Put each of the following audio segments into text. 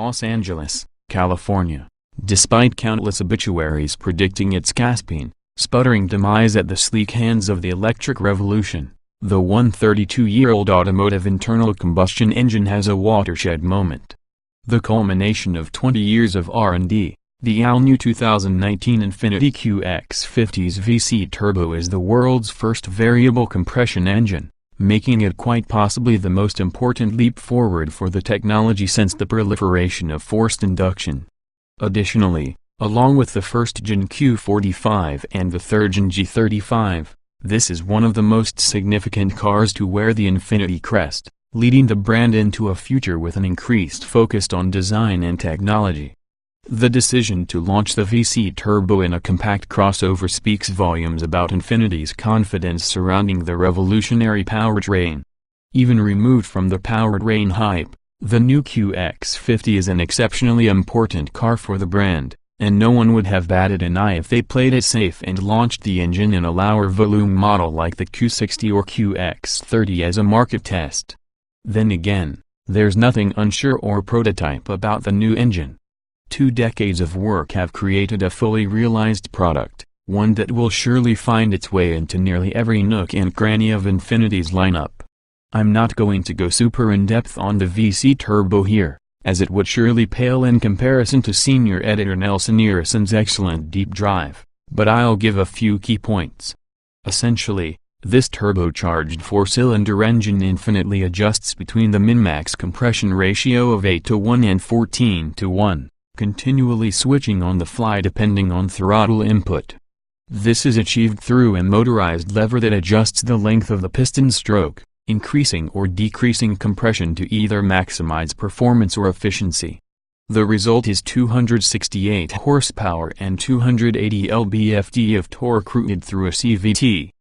Los Angeles, California, despite countless obituaries predicting its gasping, sputtering demise at the sleek hands of the electric revolution. The 132-year-old automotive internal combustion engine has a watershed moment. The culmination of 20 years of R&D, the all-new 2019 Infiniti QX50's VC turbo is the world's first variable compression engine, making it quite possibly the most important leap forward for the technology since the proliferation of forced induction. Additionally, along with the first-gen Q45 and the third-gen G35, this is one of the most significant cars to wear the Infiniti crest, leading the brand into a future with an increased focus on design and technology. The decision to launch the VC turbo in a compact crossover speaks volumes about Infiniti's confidence surrounding the revolutionary powertrain. Even removed from the powertrain hype, the new QX50 is an exceptionally important car for the brand, and no one would have batted an eye if they played it safe and launched the engine in a lower volume model like the Q60 or QX30 as a market test. Then again, there's nothing unsure or prototype about the new engine. 2 decades of work have created a fully realized product, one that will surely find its way into nearly every nook and cranny of Infiniti's lineup. I'm not going to go super in-depth on the VC turbo here, as it would surely pale in comparison to senior editor Nelson Erison's excellent deep dive, but I'll give a few key points. Essentially, this turbocharged 4-cylinder engine infinitely adjusts between the min-max compression ratio of 8:1 and 14:1, continually switching on the fly depending on throttle input. This is achieved through a motorized lever that adjusts the length of the piston stroke, increasing or decreasing compression to either maximize performance or efficiency. The result is 268 horsepower and 280 lb-ft of torque routed through a CVT.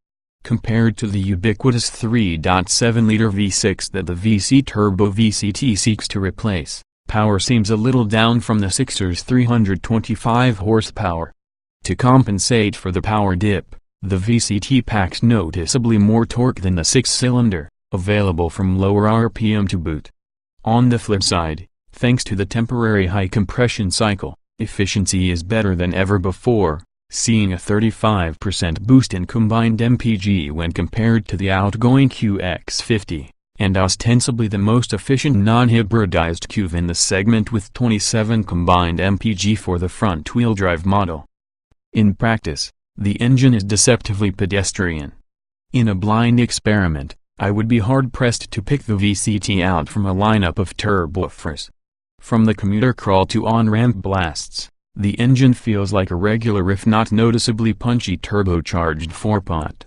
Compared to the ubiquitous 3.7-liter V6 that the VC Turbo VCT seeks to replace, power seems a little down from the Sixer's 325 horsepower. To compensate for the power dip, the VCT packs noticeably more torque than the 6-cylinder, available from lower RPM to boot. On the flip side, thanks to the temporary high compression cycle, efficiency is better than ever before, seeing a 35% boost in combined MPG when compared to the outgoing QX50, and ostensibly the most efficient non-hybridized QV in the segment with 27 combined MPG for the front-wheel drive model. In practice, the engine is deceptively pedestrian. In a blind experiment, I would be hard-pressed to pick the VCT out from a lineup of turbofares. From the commuter crawl to on-ramp blasts, the engine feels like a regular if not noticeably punchy turbocharged 4-pot.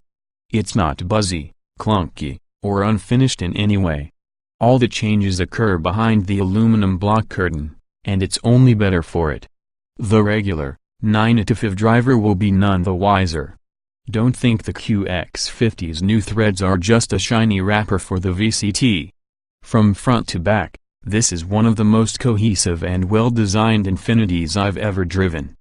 It's not buzzy, clunky, or unfinished in any way. All the changes occur behind the aluminum block curtain, and it's only better for it. The regular, 9-to-5 driver will be none the wiser. Don't think the QX50's new threads are just a shiny wrapper for the VCT. From front to back, this is one of the most cohesive and well-designed Infinitis I've ever driven.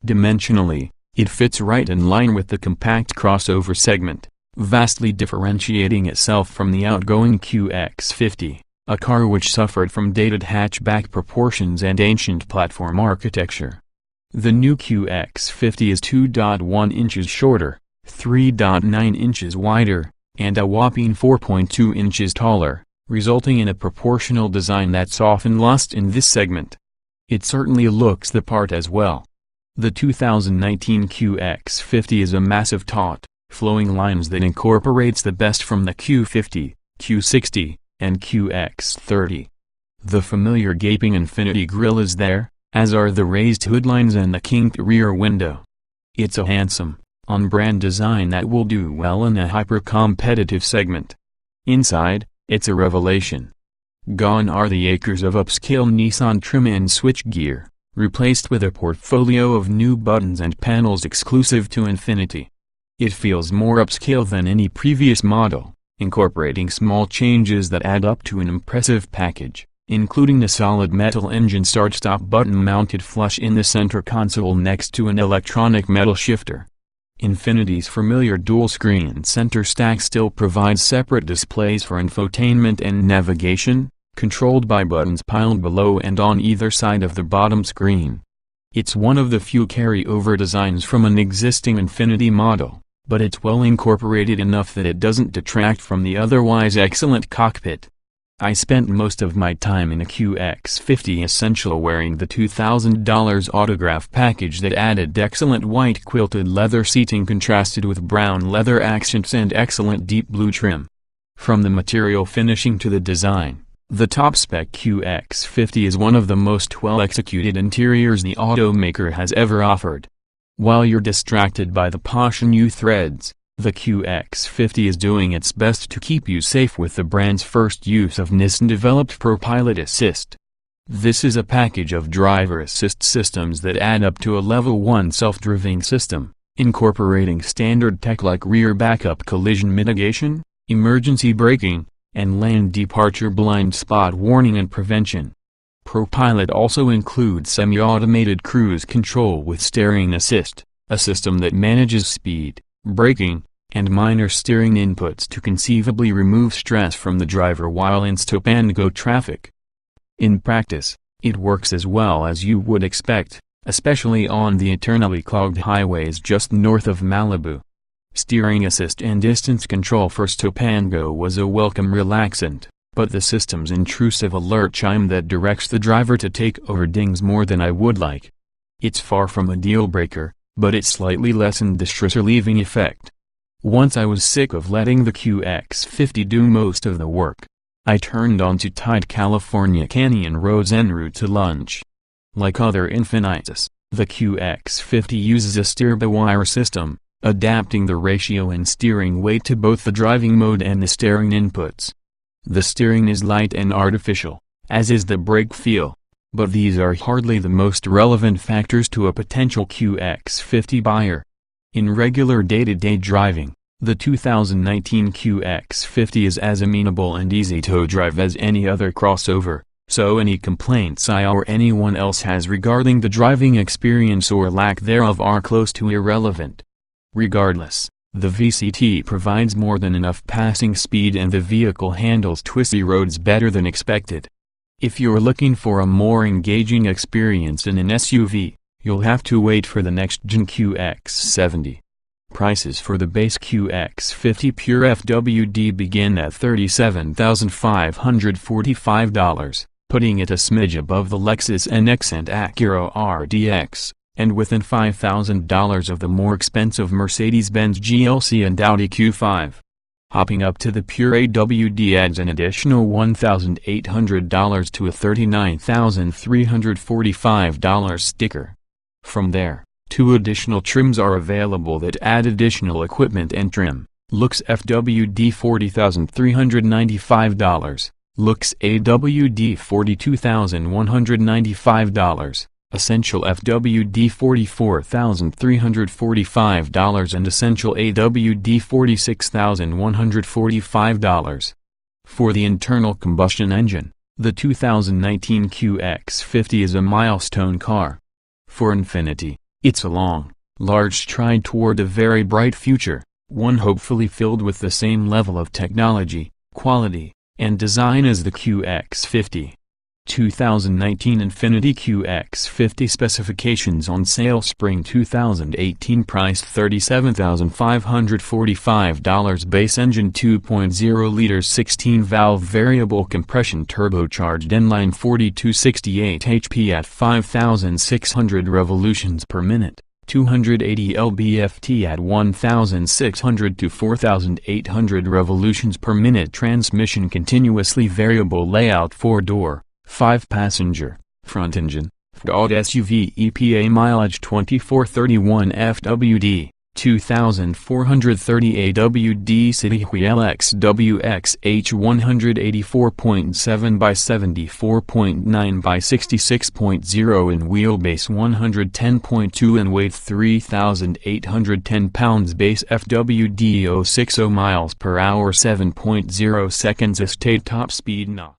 Dimensionally, it fits right in line with the compact crossover segment, vastly differentiating itself from the outgoing QX50, a car which suffered from dated hatchback proportions and ancient platform architecture. The new QX50 is 2.1 inches shorter, 3.9 inches wider, and a whopping 4.2 inches taller, resulting in a proportional design that's often lost in this segment. It certainly looks the part as well. The 2019 QX50 is a massive taut, flowing lines that incorporates the best from the Q50, Q60, and QX30. The familiar gaping Infiniti grille is there, as are the raised hood lines and the kinked rear window. It's a handsome, on-brand design that will do well in a hyper-competitive segment. Inside, it's a revelation. Gone are the acres of upscale Nissan trim and switchgear, replaced with a portfolio of new buttons and panels exclusive to Infiniti. It feels more upscale than any previous model, incorporating small changes that add up to an impressive package, including the solid metal engine start-stop button mounted flush in the center console next to an electronic metal shifter. Infiniti's familiar dual-screen center stack still provides separate displays for infotainment and navigation, controlled by buttons piled below and on either side of the bottom screen. It's one of the few carry-over designs from an existing Infiniti model, but it's well incorporated enough that it doesn't detract from the otherwise excellent cockpit. I spent most of my time in a QX50 Essential wearing the $2,000 autograph package that added excellent white quilted leather seating contrasted with brown leather accents and excellent deep blue trim. From the material finishing to the design, the top-spec QX50 is one of the most well-executed interiors the automaker has ever offered. While you're distracted by the posh new threads, the QX50 is doing its best to keep you safe with the brand's first use of Nissan-developed ProPilot Assist. This is a package of driver assist systems that add up to a Level 1 self-driving system, incorporating standard tech like rear backup collision mitigation, emergency braking, and lane departure blind spot warning and prevention. ProPilot also includes semi-automated cruise control with steering assist, a system that manages speed, braking, and minor steering inputs to conceivably remove stress from the driver while in stop-and-go traffic. In practice, it works as well as you would expect, especially on the eternally clogged highways just north of Malibu. Steering assist and distance control for stop-and-go was a welcome relaxant, but the system's intrusive alert chime that directs the driver to take over dings more than I would like. It's far from a deal-breaker, but it slightly lessened the stress-relieving effect. Once I was sick of letting the QX50 do most of the work, I turned onto tight California canyon roads en route to lunch. Like other Infinitis, the QX50 uses a steer-by-wire system, adapting the ratio and steering weight to both the driving mode and the steering inputs. The steering is light and artificial, as is the brake feel, but these are hardly the most relevant factors to a potential QX50 buyer. In regular day-to-day driving, the 2019 QX50 is as amenable and easy to drive as any other crossover, so any complaints I or anyone else has regarding the driving experience or lack thereof are close to irrelevant. Regardless, the VCT provides more than enough passing speed and the vehicle handles twisty roads better than expected. If you're looking for a more engaging experience in an SUV, you'll have to wait for the next-gen QX70. Prices for the base QX50 Pure FWD begin at $37,545, putting it a smidge above the Lexus NX and Acura RDX, and within $5,000 of the more expensive Mercedes-Benz GLC and Audi Q5. Hopping up to the Pure AWD adds an additional $1,800 to a $39,345 sticker. From there, 2 additional trims are available that add additional equipment and trim. Looks FWD $40,395, Looks AWD $42,195, Essential FWD $44,345 and Essential AWD $46,145. For the internal combustion engine, the 2019 QX50 is a milestone car. For Infiniti, it's a long, large stride toward a very bright future, one hopefully filled with the same level of technology, quality, and design as the QX50. 2019 Infiniti QX50 specifications on sale spring 2018 price $37,545 base engine 2.0 liters 16-valve variable compression turbocharged inline 4268 HP at 5,600 revolutions per minute, 280 lb-ft at 1,600 to 4,800 revolutions per minute transmission continuously variable layout 4-door. 5-passenger, front engine, Ford SUV EPA mileage 2431 FWD, 2430 AWD City Wheel XWXH 184.7 by 74.9 by 66.0 in wheelbase 110.2 and weight 3,810 pounds base FWD 060 miles per hour 7.0 seconds estate top speed no.